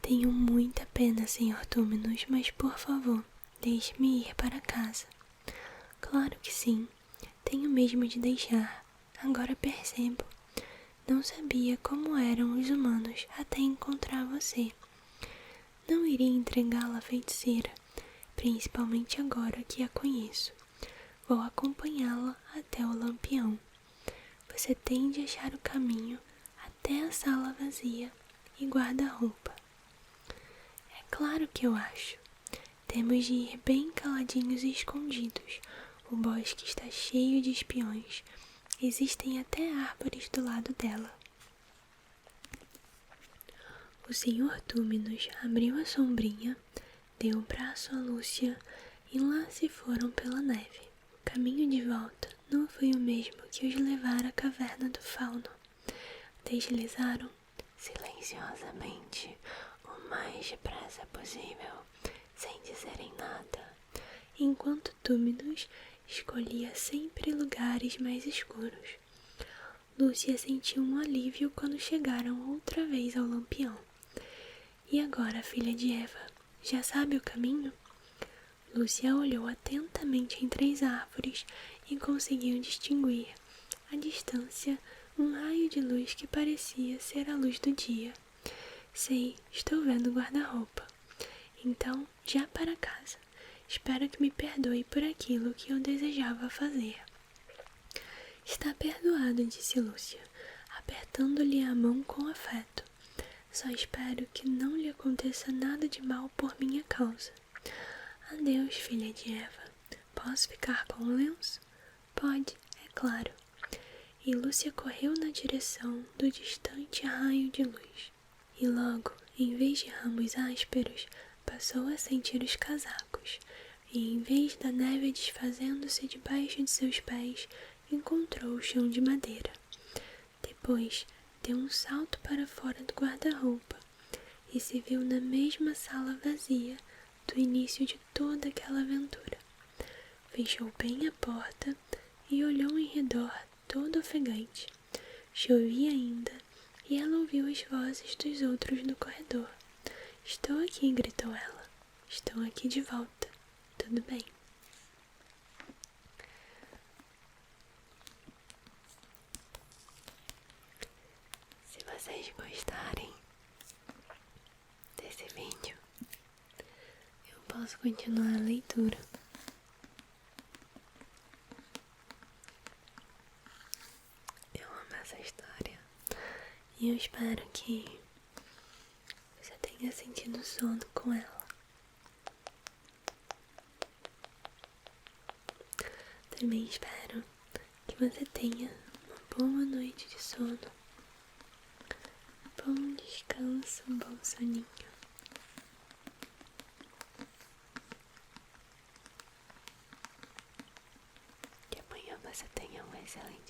Tenho muita pena, Sr. Túminos, mas por favor, deixe-me ir para casa. Claro que sim, tenho mesmo de deixar. Agora percebo. Não sabia como eram os humanos até encontrar você. Não iria entregá-la à feiticeira, principalmente agora que a conheço. Vou acompanhá-la até o lampião. Você tem de achar o caminho até a sala vazia e guarda-roupa. É claro que eu acho. Temos de ir bem caladinhos e escondidos. O bosque está cheio de espiões. Existem até árvores do lado dela. O Sr. Túminos abriu a sombrinha, deu o braço a Lúcia e lá se foram pela neve. O caminho de volta não foi o mesmo que os levara à caverna do fauno. Deslizaram silenciosamente, o mais depressa possível, sem dizerem nada, enquanto Túminos escolhia sempre lugares mais escuros. Lúcia sentiu um alívio quando chegaram outra vez ao lampião. E agora, filha de Eva, já sabe o caminho? Lúcia olhou atentamente entre as árvores e conseguiu distinguir, à distância, um raio de luz que parecia ser a luz do dia. Sei, estou vendo o guarda-roupa. Então, já para casa. Espero que me perdoe por aquilo que eu desejava fazer. Está perdoado, disse Lúcia, apertando-lhe a mão com afeto. Só espero que não lhe aconteça nada de mal por minha causa. Adeus, filha de Eva. Posso ficar com o lenço? Pode, é claro. E Lúcia correu na direção do distante raio de luz. E logo, em vez de ramos ásperos, passou a sentir os casacos. E em vez da neve desfazendo-se debaixo de seus pés, encontrou o chão de madeira. Depois, deu um salto para fora do guarda-roupa e se viu na mesma sala vazia do início de toda aquela aventura. Fechou bem a porta e olhou em redor todo ofegante. Chovia ainda e ela ouviu as vozes dos outros no corredor. Estou aqui, gritou ela. Estou aqui de volta. Tudo bem. Se vocês gostarem desse vídeo, eu posso continuar a leitura. Eu amo essa história e eu espero que você tenha sentido sono com ela. Também espero que você tenha uma boa noite de sono, bom descanso, um bom soninho. Que amanhã você tenha um excelente